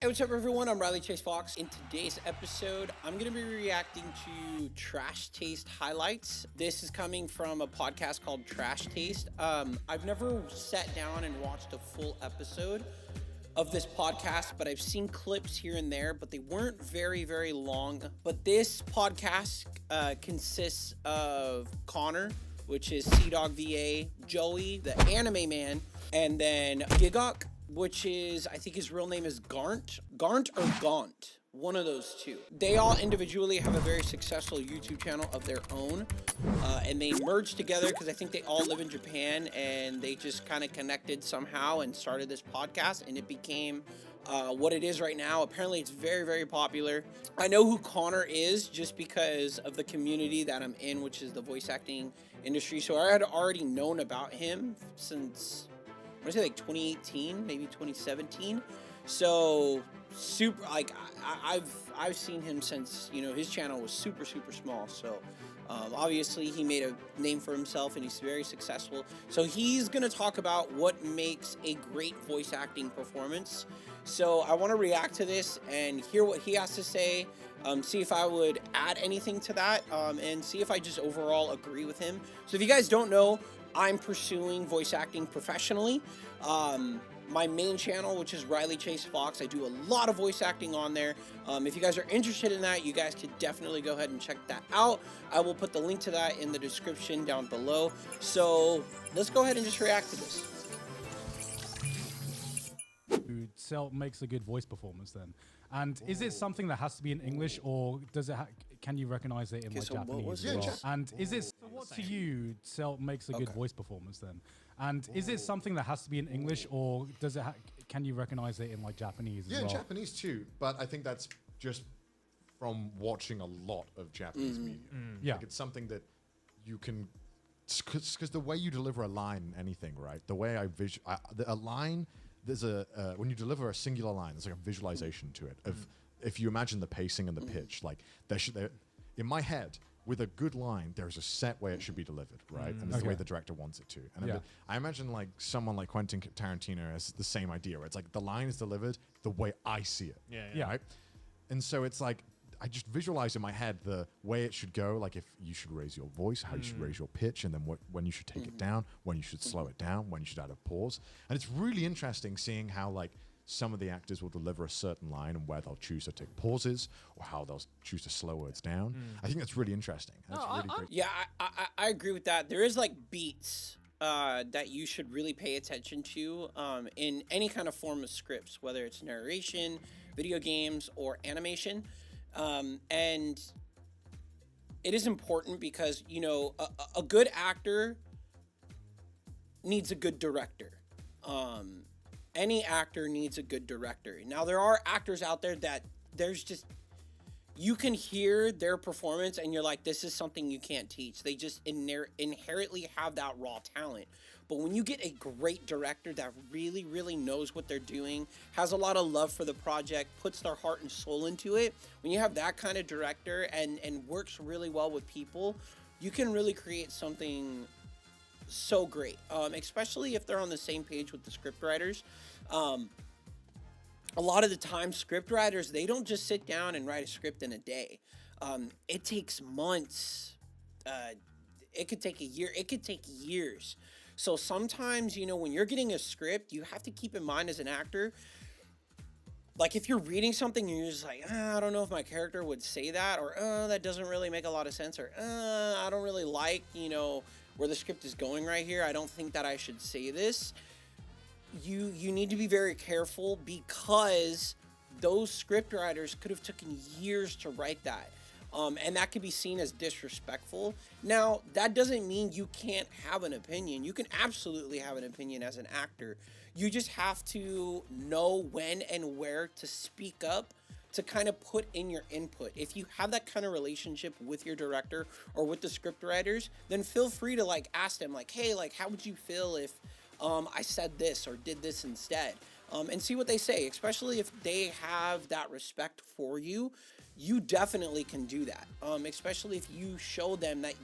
Hey, what's up, everyone? I'm Riley Chase Fox. In today's episode, I'm going to be reacting to Trash Taste highlights. This is coming from a podcast called TrashTaste. I've never sat down and watched a full episode of this podcast, but I've seen clips here and there, but they weren't very, very long. But this podcast consists of Connor, which is Sea-Dog VA, Joey, the anime man, and then Gigok, which is, I think his real name is Garnt or Gaunt, one of those two. They all individually have a very successful YouTube channel of their own, and they merged together because I think they all live in Japan, and they just kind of connected somehow and started this podcast, and it became what it is right now. Apparently, it's very, very popular. I know who Connor is just because of the community that I'm in, which is the voice acting industry, so I had already known about him since, I want to say like 2018, maybe 2017. So super, like I've seen him since, you know, his channel was super small. So obviously he made a name for himself and he's very successful. So he's gonna talk about what makes a great voice acting performance. So I want to react to this and hear what he has to say. See if I would add anything to that, and see if I just overall agree with him. So if you guys don't know, I'm pursuing voice acting professionally. My main channel, which is Riley Chase Fox, I do a lot of voice acting on there. If you guys are interested in that, you guys could definitely go ahead and check that out. I will put the link to that in the description down below. So let's go ahead and just react to this. Who makes a good voice performance then? And is it something that has to be in English, or does it can you recognize it in like Japanese as well? And is it what to you makes a good voice performance then? And is it something that has to be in English, or does it can you recognize it in like Japanese as well? Yeah, in Japanese too, but I think that's just from watching a lot of Japanese media. Yeah, like it's something that you can, because the way you deliver a line in anything, right? The way a line. There's when you deliver a singular line, there's like a visualization to it of if you imagine the pacing and the pitch, like in my head, with a good line, there's a set way it should be delivered, right? And it's the way the director wants it to. And I imagine like someone like Quentin Tarantino has the same idea, where it's like the line is delivered the way I see it. Yeah. Right? And so it's like, I just visualize in my head the way it should go, like if you should raise your voice, how you should raise your pitch, and then when you should take it down, when you should slow it down, when you should add a pause. And it's really interesting seeing how like some of the actors will deliver a certain line and where they'll choose to take pauses or how they'll choose to slow words down. I think that's really interesting. That's really great. Yeah, I agree with that. There is like beats that you should really pay attention to in any kind of form of scripts, whether it's narration, video games, or animation. And it is important because, you know, a good actor needs a good director. Any actor needs a good director. Now, there are actors out there that there's just, you can hear their performance and you're like, this is something you can't teach. They just inherently have that raw talent. But when you get a great director that really knows what they're doing, has a lot of love for the project, puts their heart and soul into it, when you have that kind of director and works really well with people, you can really create something so great, especially if they're on the same page with the script writers. A lot of the time, script writers, they don't just sit down and write a script in a day. It takes months. It could take a year. It could take years. So sometimes, you know, when you're getting a script, you have to keep in mind as an actor, like if you're reading something and you're just like, I don't know if my character would say that, or that doesn't really make a lot of sense, or I don't really like, you know, where the script is going right here. I don't think that I should say this. You need to be very careful because those script writers could have taken years to write that. And that could be seen as disrespectful. Now, that doesn't mean you can't have an opinion. You can absolutely have an opinion as an actor. You just have to know when and where to speak up to kind of put in your input. If you have that kind of relationship with your director or with the script writers, then feel free to like ask them like, hey, like, how would you feel if I said this or did this instead? And see what they say, especially if they have that respect for you. You definitely can do that, especially if you show them that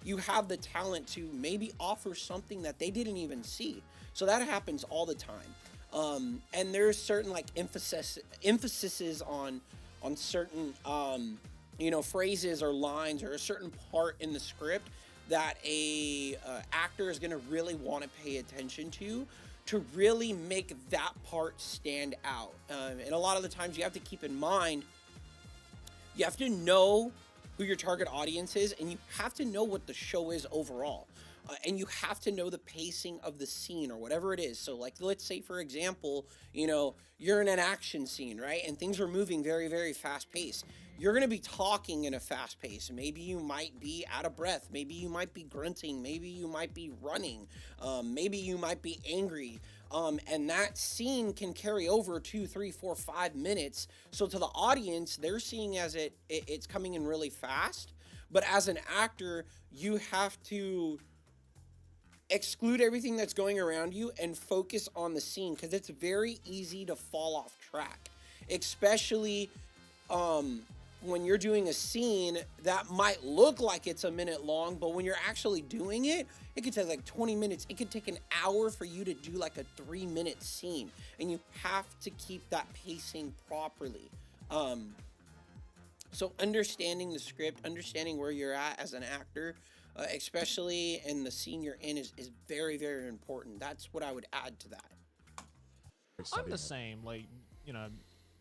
you have the talent to maybe offer something that they didn't even see. So that happens all the time. And there's certain like emphases on certain phrases or lines or a certain part in the script that a actor is going to really want to pay attention to really make that part stand out. And a lot of the times you have to keep in mind, you have to know who your target audience is, and you have to know what the show is overall. And you have to know the pacing of the scene or whatever it is. So like, let's say for example, you're in an action scene, right? And things are moving very, very fast paced. You're going to be talking in a fast pace. Maybe you might be out of breath. Maybe you might be grunting. Maybe you might be running. Maybe you might be angry. And that scene can carry over 2, 3, 4, 5 minutes. So to the audience, they're seeing as it's coming in really fast. But as an actor, you have to exclude everything that's going around you and focus on the scene, because it's very easy to fall off track, especially when you're doing a scene that might look like it's a minute long, but when you're actually doing it, it could take like 20 minutes. It could take an hour for you to do like a 3-minute scene, and you have to keep that pacing properly. So understanding the script, understanding where you're at as an actor, especially in the scene you're in, is very, very important. That's what I would add to that. I'm the same. Like,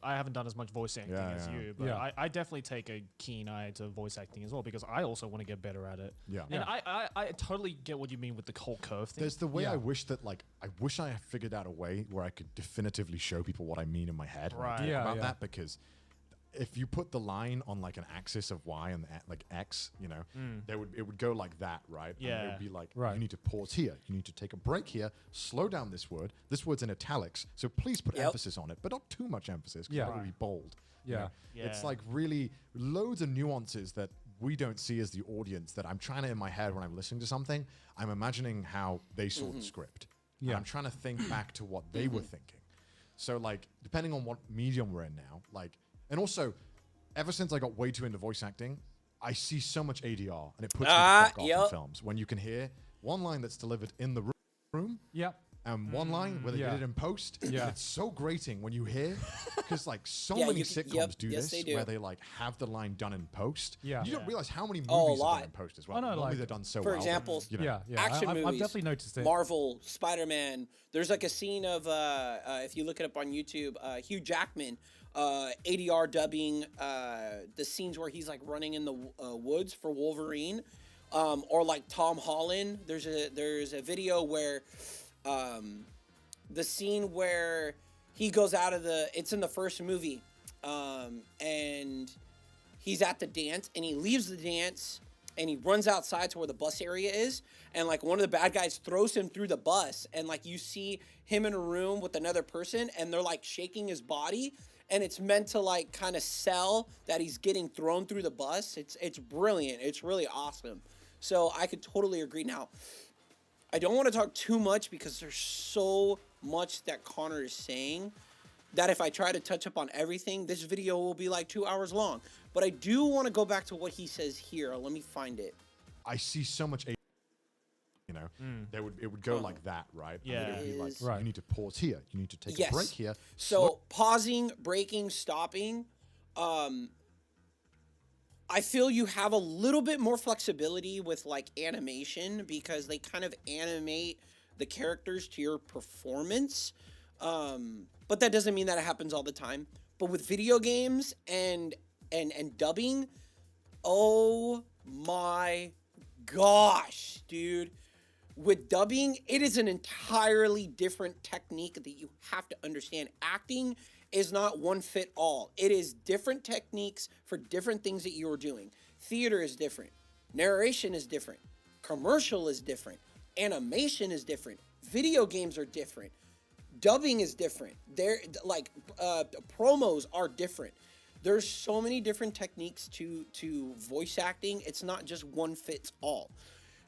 I haven't done as much voice acting as you, but I definitely take a keen eye to voice acting as well, because I also want to get better at it. Yeah. And I totally get what you mean with the whole curve thing. There's the way I wish that, like, I wish I had figured out a way where I could definitively show people what I mean in my head when I talk about that, because if you put the line on like an axis of Y and like X, it would go like that, right? Yeah. And it would be like, you need to pause here. You need to take a break here. Slow down this word. This word's in italics, so please put emphasis on it, but not too much emphasis, because it would be bold. Yeah. It's like really loads of nuances that we don't see as the audience, that I'm trying to, in my head when I'm listening to something, I'm imagining how they saw the script. Yeah. And I'm trying to think back to what they were thinking. So like, depending on what medium we're in now, like, and also, ever since I got way too into voice acting, I see so much ADR, and it puts me the fuck off in films. When you can hear one line that's delivered in the room, and one line where they did it in post. It's so grating when you hear, because like so many sitcoms do this, where they like have the line done in post. You don't realize how many movies are done in post as well. Normally they're done so well. For example, action movies. I've definitely noticed it. Marvel, Spider-Man. There's like a scene of, if you look it up on YouTube, Hugh Jackman, ADR dubbing the scenes where he's like running in the woods for Wolverine, or like Tom Holland. There's a video where the scene where he goes out of it's in the first movie, and he's at the dance, and he leaves the dance, and he runs outside to where the bus area is, and like one of the bad guys throws him through the bus, and like you see him in a room with another person, and they're like shaking his body, and it's meant to like kind of sell that he's getting thrown through the bus. It's brilliant. It's really awesome. So I could totally agree. Now, I don't want to talk too much because there's so much that Connor is saying that if I try to touch up on everything, this video will be like 2 hours long. But I do want to go back to what he says here. Let me find it. I see so much, it would go like that, right? Yeah. And it would be like, you need to pause here. You need to take a break here. So pausing, breaking, stopping. I feel you have a little bit more flexibility with like animation, because they kind of animate the characters to your performance. But that doesn't mean that it happens all the time. But with video games and dubbing, oh my gosh, dude. With dubbing, it is an entirely different technique that you have to understand. Acting is not one fit all. It is different techniques for different things that you are doing. Theater is different. Narration is different. Commercial is different. Animation is different. Video games are different. Dubbing is different. Promos are different. There's so many different techniques to voice acting. It's not just one fits all.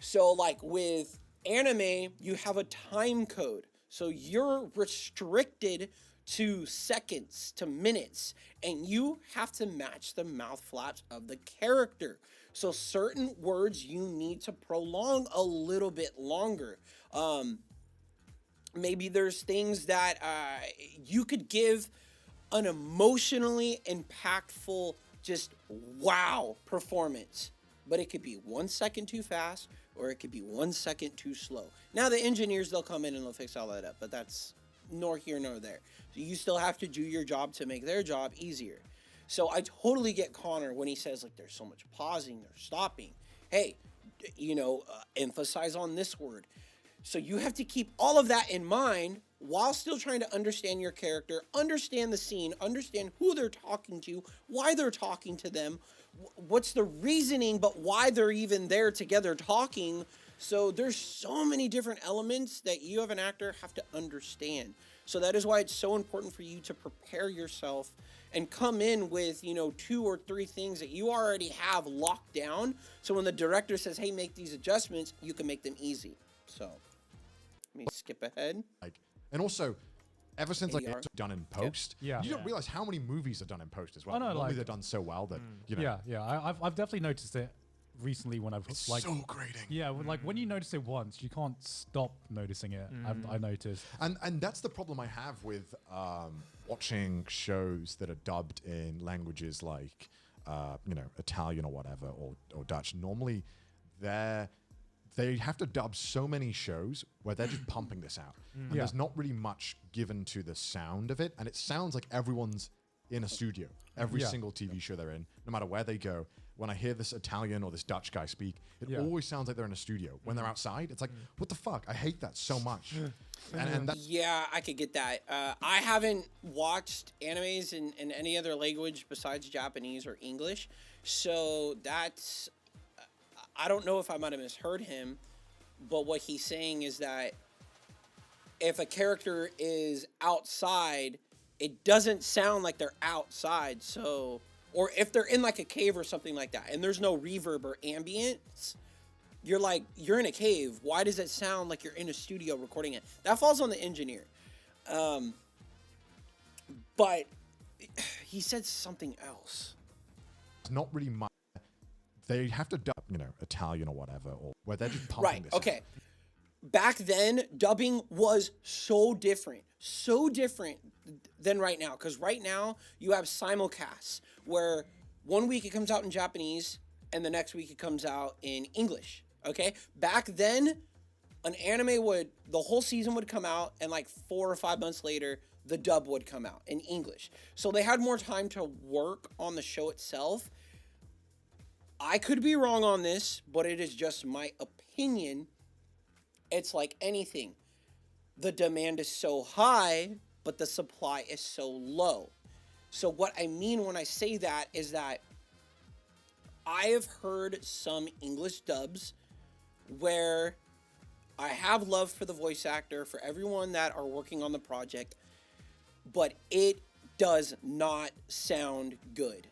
So like with anime, you have a time code. So you're restricted to seconds, to minutes, and you have to match the mouth flaps of the character. So certain words you need to prolong a little bit longer. maybe there's things that you could give an emotionally impactful, just wow performance, but it could be 1 second too fast or it could be 1 second too slow. Now the engineers, they'll come in and they'll fix all that up, but that's nor here nor there. So you still have to do your job to make their job easier. So I totally get Connor when he says, like, there's so much pausing or stopping. Hey, emphasize on this word. So you have to keep all of that in mind while still trying to understand your character, understand the scene, understand who they're talking to, why they're talking to them, what's the reasoning, but why they're even there together talking. So there's so many different elements that you, as an actor, have to understand. So that is why it's so important for you to prepare yourself and come in with, 2 or 3 things that you already have locked down. So when the director says, hey, make these adjustments, you can make them easy. So let me skip ahead. And also, ever since it's done in post, you don't realize how many movies are done in post as well. Normally they're done so well that, I've definitely noticed it recently when I've it's so grating. Yeah, like when you notice it once, you can't stop noticing it. I noticed, and that's the problem I have with watching shows that are dubbed in languages like Italian or whatever, or Dutch. Normally, they have to dub so many shows where they're just pumping this out, and there's not really much given to the sound of it, and it sounds like everyone's in a studio. Every single TV show they're in, no matter where they go. When I hear this Italian or this Dutch guy speak, it always sounds like they're in a studio. When they're outside, it's like, what the fuck? I hate that so much. And I could get that. I haven't watched animes in any other language besides Japanese or English. So that's, I don't know if I might have misheard him, but what he's saying is that if a character is outside, it doesn't sound like they're outside. So, or if they're in like a cave or something like that, and there's no reverb or ambience, you're like, you're in a cave. Why does it sound like you're in a studio recording it? That falls on the engineer. But he said something else. It's not really much. They have to dub, Italian or whatever, or where they're just pumping this. Okay. Back then, dubbing was so different than right now. Because right now, you have simulcasts where 1 week it comes out in Japanese and the next week it comes out in English. Okay? Back then, an anime the whole season would come out, and like 4 or 5 months later, the dub would come out in English. So they had more time to work on the show itself. I could be wrong on this, but it is just my opinion. It's like anything. The demand is so high, but the supply is so low. So what I mean when I say that is that I have heard some English dubs where I have love for the voice actor, for everyone that are working on the project, but it does not sound good.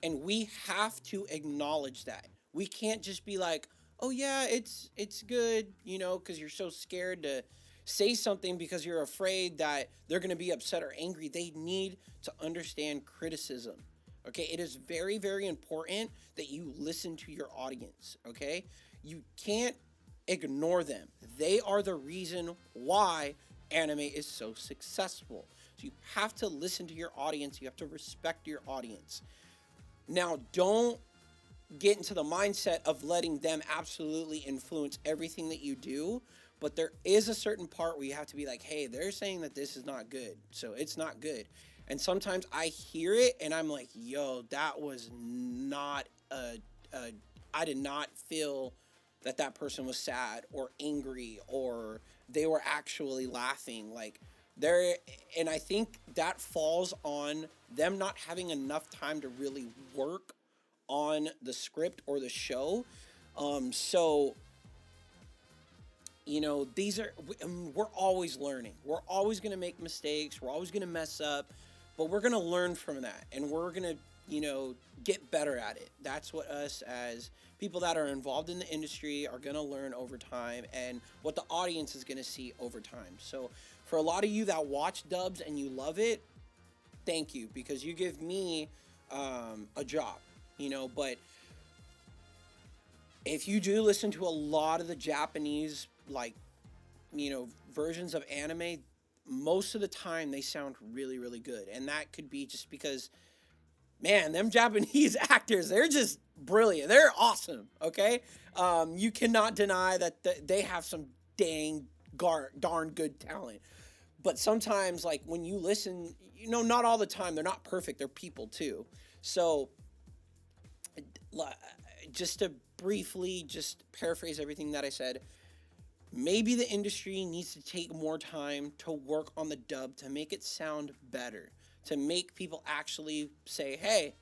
And we have to acknowledge that. We can't just be like, oh yeah, it's good, because you're so scared to say something because you're afraid that they're going to be upset or angry. They need to understand criticism. Okay, it is very, very important that you listen to your audience. Okay, you can't ignore them. They are the reason why anime is so successful. So you have to listen to your audience. You have to respect your audience. Now, don't get into the mindset of letting them absolutely influence everything that you do. But there is a certain part where you have to be like, hey, they're saying that this is not good, so it's not good. And sometimes I hear it and I'm like, yo, that was not I did not feel that person was sad or angry or they were actually laughing. And I think that falls on them not having enough time to really work on the script or the show. We're always learning. We're always going to make mistakes. We're always going to mess up, but we're going to learn from that, and we're going to, get better at it. That's what us as people that are involved in the industry are going to learn over time, and what the audience is going to see over time. So for a lot of you that watch dubs and you love it, thank you, because you give me a job, but if you do listen to a lot of the Japanese versions of anime, most of the time they sound really, really good. And that could be just because, man, them Japanese actors, they're just brilliant. They're awesome, okay? You cannot deny that they have some darn good talent. But sometimes, like, when you listen, not all the time. They're not perfect. They're people, too. So, just to briefly just paraphrase everything that I said, maybe the industry needs to take more time to work on the dub to make it sound better, to make people actually say, hey,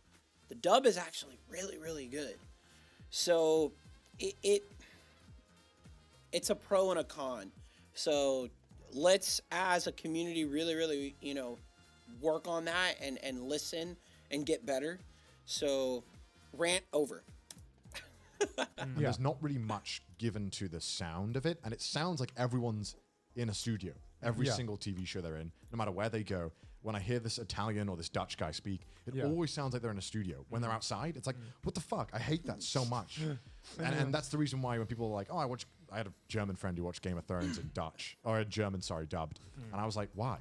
the dub is actually really, really good. So it's a pro and a con. So let's, as a community, really, really, work on that and listen and get better. So rant over. There's not really much given to the sound of it, and it sounds like everyone's in a studio. Every single TV show they're in, no matter where they go. When I hear this Italian or this Dutch guy speak, it always sounds like they're in a studio. When they're outside, it's like, what the fuck? I hate that so much. And that's the reason why when people are like, oh, I had a German friend who watched Game of Thrones in Dutch, or a German, dubbed. And I was like, why?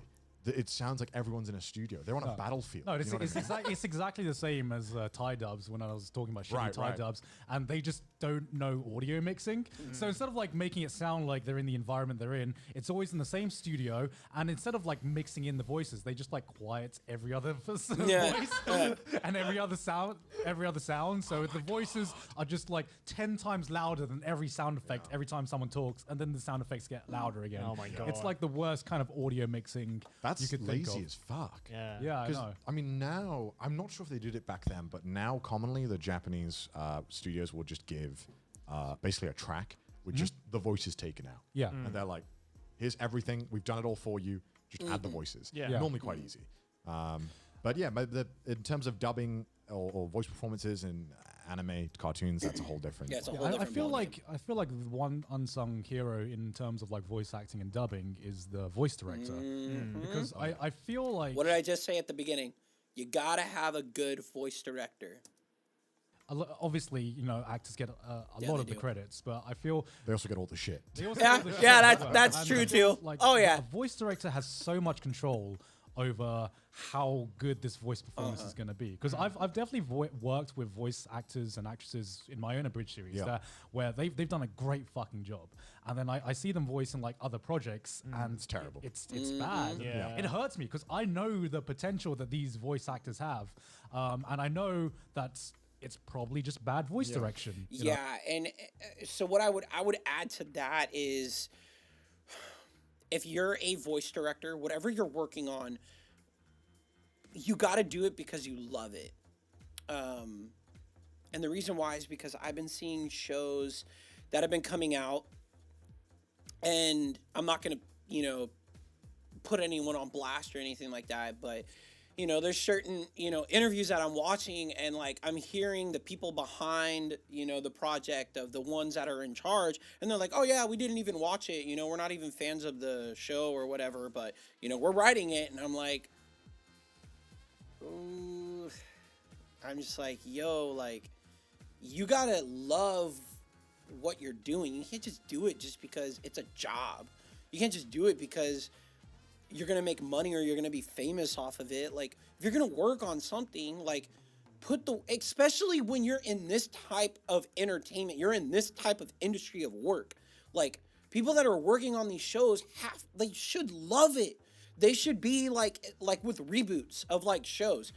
It sounds like everyone's in a studio. They're on a battlefield. No, it's exactly the same as Thai dubs when I was talking about shitty Thai dubs, and they just don't know audio mixing. So instead of like making it sound like they're in the environment they're in, it's always in the same studio, and instead of like mixing in the voices, they just like quiet every other voice and every other sound. So the voices are just like 10 times louder than every sound effect every time someone talks, and then the sound effects get louder again. Oh my God. It's like the worst kind of audio mixing. That's you could lazy think of. as fuck. Yeah, I know. I mean, now, I'm not sure if they did it back then, but now commonly the Japanese studios will just give basically a track with just the voices taken out. Yeah. And they're like, here's everything. We've done it all for you. Just add the voices. Yeah. Normally quite easy. But yeah, in terms of dubbing or voice performances in anime cartoons, that's a whole different. Yeah, it's a whole different I feel ballgame. like the one unsung hero in terms of like voice acting and dubbing is the voice director, because I feel like, What did I just say at the beginning? You gotta have a good voice director. obviously actors get a lot of the do. credits, but I feel They also get all the shit. they also Yeah, get the shit yeah, as well. that's And true I feel too. like Oh, yeah. a voice director has so much control over how good this voice performance is going to be, because I've definitely worked with voice actors and actresses in my own abridged series where they've done a great fucking job, and then I see them voice in like other projects and It's terrible. It's bad. Yeah. It hurts me because I know the potential that these voice actors have, and I know that it's probably just bad voice direction. you know? Yeah, and so what I would add to that is, if you're a voice director, whatever you're working on, you got to do it because you love it. And the reason why is because I've been seeing shows that have been coming out, and I'm not going to, put anyone on blast or anything like that, but there's certain, interviews that I'm watching, and like I'm hearing the people behind, the project, of the ones that are in charge, and they're like, oh yeah, we didn't even watch it. We're not even fans of the show or whatever, but we're writing it. And I'm like, ooh, I'm just like, yo, like, you gotta love what you're doing. You can't just do it just because it's a job. You can't just do it because you're going to make money or you're going to be famous off of it. Like, if you're going to work on something, like, especially when you're in this type of entertainment, you're in this type of industry of work. Like, people that are working on these shows, they should love it. They should be like with reboots of like shows.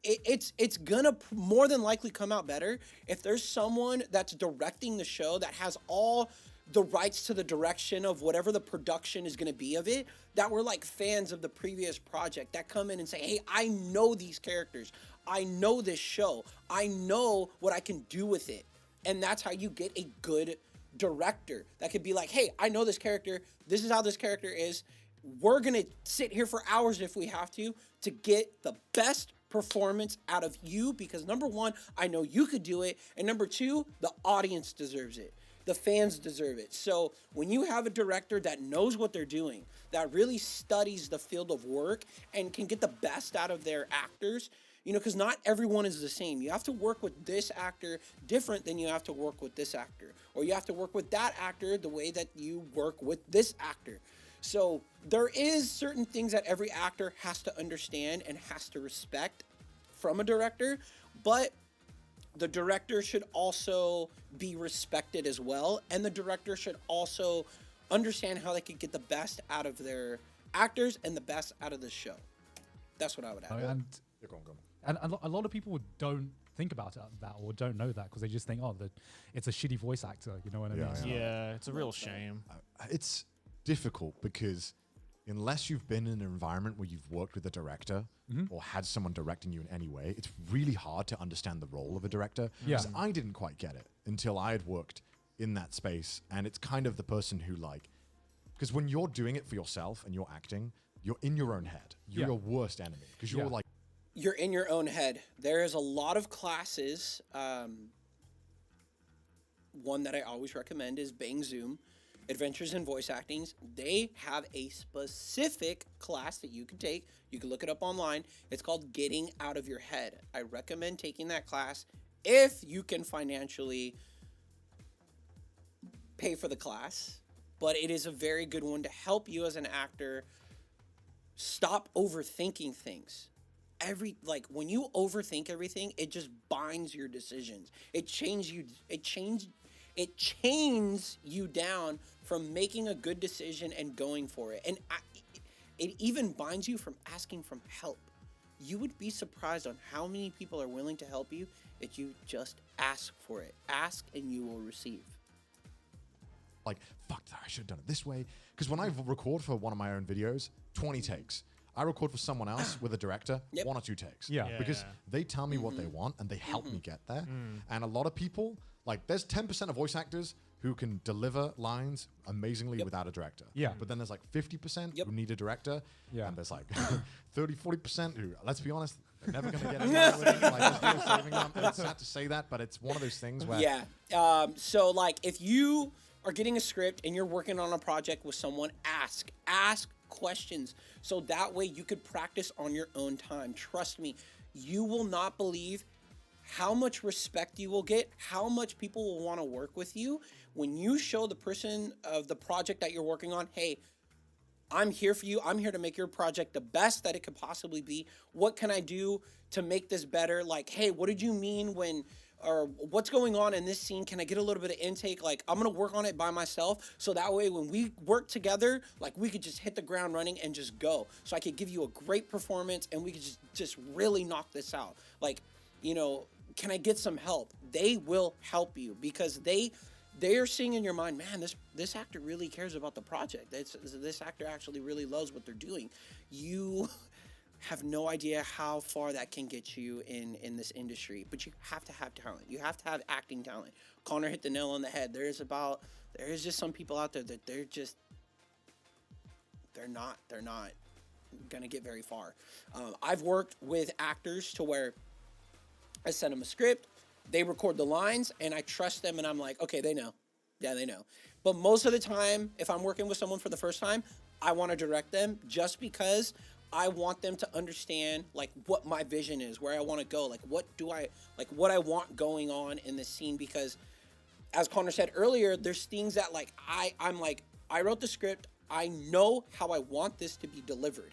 It's gonna more than likely come out better if there's someone that's directing the show that has all the rights to the direction of whatever the production is going to be of it, that were like fans of the previous project, that come in and say, hey, I know these characters. I know this show. I know what I can do with it. And that's how you get a good director that could be like, hey, I know this character. This is how this character is. We're going to sit here for hours if we have to get the best performance out of you, because number one, I know you could do it. And number two, the audience deserves it. the fans deserve it. So when you have a director that knows what they're doing, that really studies the field of work and can get the best out of their actors, you know, because not everyone is the same. You have to work with this actor different than you have to work with this actor. Or you have to work with that actor the way that you work with this actor. So there is certain things that every actor has to understand and has to respect from a director, but the director should also be respected as well, and the director should also understand how they could get the best out of their actors and the best out of the show. That's what I would add. And a lot of people don't think about that or don't know that because they just think, it's a shitty voice actor. You know what I mean? Yeah, it's a real shame. It's difficult because unless you've been in an environment where you've worked with a director or had someone directing you in any way, it's really hard to understand the role of a director. Yeah. Because I didn't quite get it until I had worked in that space. And it's kind of the person who because when you're doing it for yourself and you're acting, you're in your own head. You're your worst enemy because you're you're in your own head. There is a lot of classes. One that I always recommend is Bang Zoom, Adventures in Voice Actings. They have a specific class that you can take. You can look it up online. It's called Getting Out of Your Head. I recommend taking that class if you can financially pay for the class. But it is a very good one to help you as an actor stop overthinking things. When you overthink everything, it just binds your decisions. It chains you down from making a good decision and going for it. And it even binds you from asking for help. You would be surprised on how many people are willing to help you if you just ask for it. Ask and you will receive. Fuck that, I should have done it this way. Because when I record for one of my own videos, 20 takes. I record for someone else with a director, 1 or 2 takes. Because they tell me what they want and they help me get there. And a lot of people, there's 10% of voice actors who can deliver lines amazingly without a director. But then there's 50% who need a director. And there's 30, 40% who, let's be honest, they're never going to get anywhere with it. There's no saving them. It's sad to say that, but it's one of those things where... So, if you are getting a script and you're working on a project with someone, ask questions so that way you could practice on your own time. Trust me, you will not believe how much respect you will get, how much people will want to work with you when you show the person of the project that you're working on, hey, I'm here for you. I'm here to make your project the best that it could possibly be. What can I do to make this better? Hey, what did you mean or what's going on in this scene? Can I get a little bit of intake? I'm going to work on it by myself. So that way, when we work together, we could just hit the ground running and just go. So I could give you a great performance and we could just really knock this out. Can I get some help? They will help you because they are seeing in your mind, man, this actor really cares about the project. This actor actually really loves what they're doing. You have no idea how far that can get you in this industry, but you have to have talent. You have to have acting talent. Connor hit the nail on the head. There is just some people out there that they're not gonna get very far. I've worked with actors to where I send them a script, they record the lines, and I trust them, and I'm like, okay, they know. Yeah, they know. But most of the time, if I'm working with someone for the first time, I want to direct them just because I want them to understand what my vision is, where I want to go, what I want going on in this scene. Because as Connor said earlier, there's things that I wrote the script, I know how I want this to be delivered,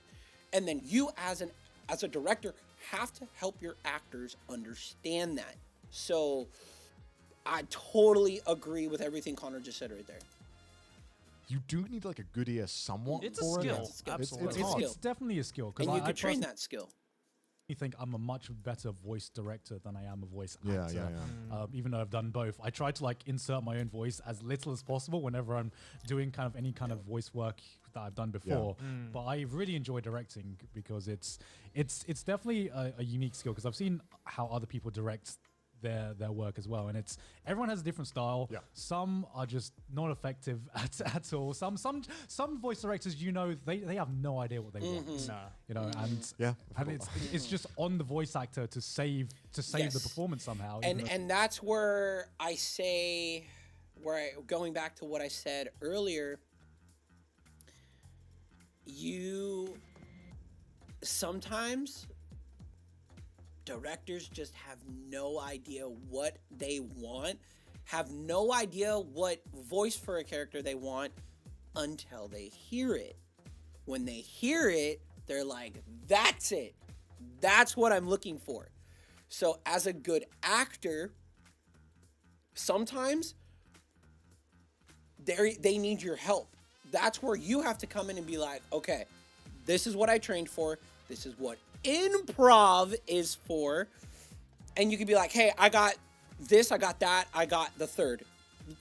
and then you as a director have to help your actors understand that. So I totally agree with everything Connor just said right there. You do need a good ear somewhat. It's a skill. Absolutely. It's definitely a skill. And you could train that skill. I think I'm a much better voice director than I am a voice Yeah. actor. Even though I've done both, I try to insert my own voice as little as possible whenever I'm doing any kind of voice work that I've done before. But I really enjoy directing because it's definitely a unique skill because I've seen how other people direct their work as well, and everyone has a different style. Some are just not effective at all. Some voice directors, they have no idea what they want. And it's just on the voice actor to save the performance somehow. And that's where I say going back to what I said earlier, sometimes directors just have no idea what they want, have no idea what voice for a character they want until they hear it. When they hear it, they're like, that's it. That's what I'm looking for. So as a good actor, sometimes they need your help. That's where you have to come in and be like, okay, this is what I trained for. This is what improv is for. And you can be like, hey, I got this, I got that, I got the third.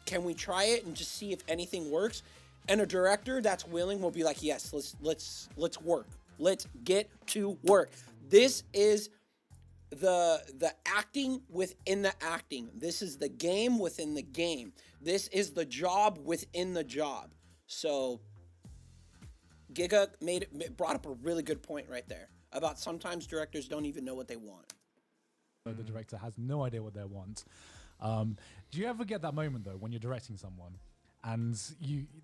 Can we try it and just see if anything works? And a director that's willing will be like, yes, let's work. Let's get to work. This is the acting within the acting. This is the game within the game. This is the job within the job. So Giga brought up a really good point right there about sometimes directors don't even know what they want. The director has no idea what they want. Do you ever get that moment though when you're directing someone and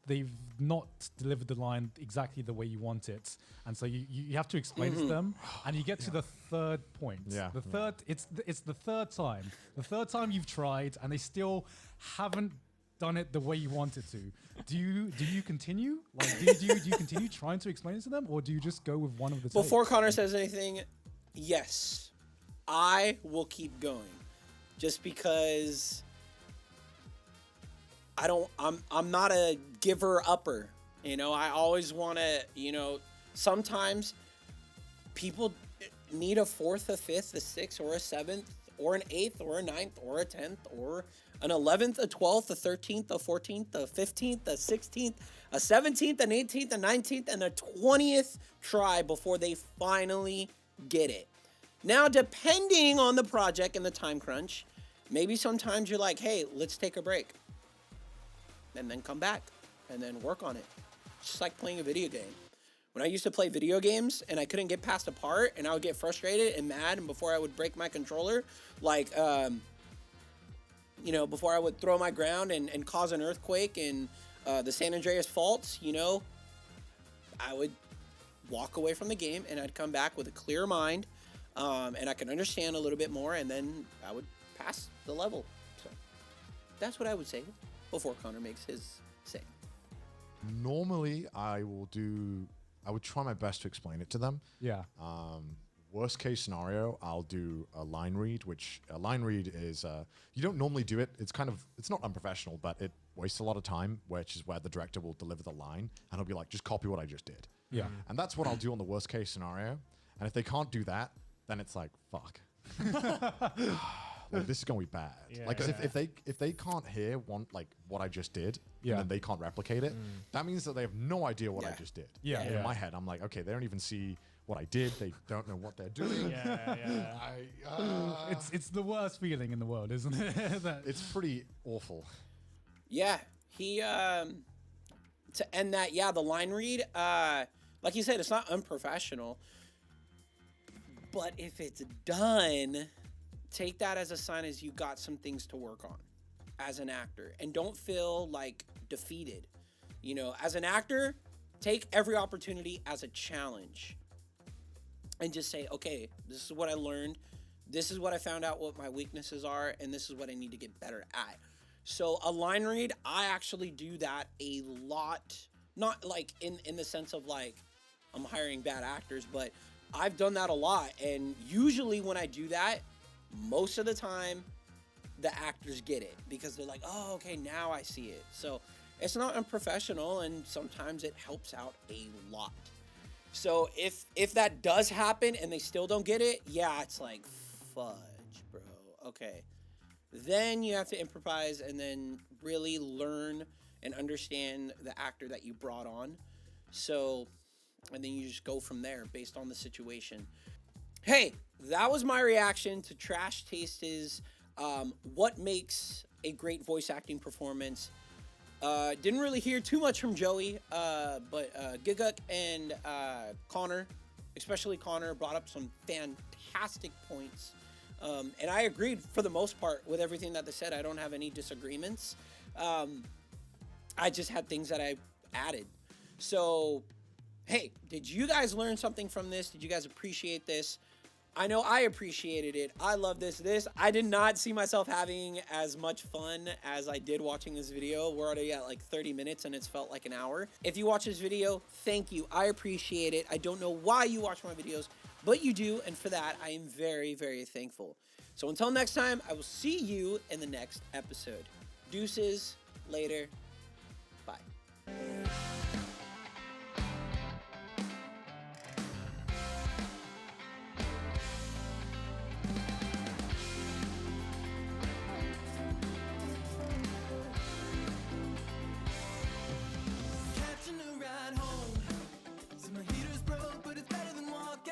they've not delivered the line exactly the way you want it, and so you have to explain it to them, and you get to the third point. It's the third time. The third time you've tried, and they still haven't done it the way you want it to. Do you continue? Like, do you continue trying to explain it to them, or do you just go with one of the? Before Connor says anything, yes, I will keep going, just because I'm not a giver upper. You know, I always want to. Sometimes people need a fourth, a fifth, a sixth, or a seventh, or an eighth, or a ninth, or a 10th, or an 11th, a 12th, a 13th, a 14th, a 15th, a 16th, a 17th, an 18th, a 19th, and a 20th try before they finally get it. Now, depending on the project and the time crunch, maybe sometimes you're like, hey, let's take a break. And then come back and then work on it. Just like playing a video game. When I used to play video games and I couldn't get past a part and I would get frustrated and mad, and before I would break my controller, like, before I would throw my ground and cause an earthquake in the San Andreas faults, I would walk away from the game and I'd come back with a clear mind, and I could understand a little bit more, and then I would pass the level. So that's what I would say before Connor makes his say. Normally, I would try my best to explain it to them. Yeah. Worst case scenario, I'll do a line read, which a line read is, you don't normally do it. It's not unprofessional, but it wastes a lot of time, which is where the director will deliver the line and he'll be like, just copy what I just did. Yeah. And that's what I'll do on the worst case scenario. And if they can't do that, then it's like, fuck. Like, this is gonna be bad. Yeah. Like, if they can't hear what I just did, and then they can't replicate it, that means that they have no idea what I just did. Yeah. In my head, I'm like, okay, they don't even see what I did. They don't know what they're doing. It's the worst feeling in the world, isn't it? It's pretty awful. Yeah, he to end that. Yeah, the line read. Like you said, it's not unprofessional, but if it's done, take that as a sign as you got some things to work on as an actor, and don't feel like defeated. As an actor, take every opportunity as a challenge and just say, okay, this is what I learned. This is what I found out what my weaknesses are, and this is what I need to get better at. So a line read, I actually do that a lot, not like in the sense of like I'm hiring bad actors, but I've done that a lot. And usually when I do that, most of the time, the actors get it because they're like, oh, okay, now I see it. So it's not unprofessional, and sometimes it helps out a lot. So if that does happen and they still don't get it, yeah, it's like, fudge, bro. Okay. Then you have to improvise and then really learn and understand the actor that you brought on. So, and then you just go from there based on the situation. Hey, that was my reaction to Trash Taste's what makes a great voice acting performance. Didn't really hear too much from Joey, but Giguk and Connor, especially Connor, brought up some fantastic points. And I agreed for the most part with everything that they said. I don't have any disagreements. I just had things that I added. So, hey, did you guys learn something from this? Did you guys appreciate this? I know I appreciated it. I love this. I did not see myself having as much fun as I did watching this video. We're already at like 30 minutes and it's felt like an hour. If you watch this video, thank you. I appreciate it. I don't know why you watch my videos, but you do. And for that, I am very, very thankful. So until next time, I will see you in the next episode. Deuces, later, bye.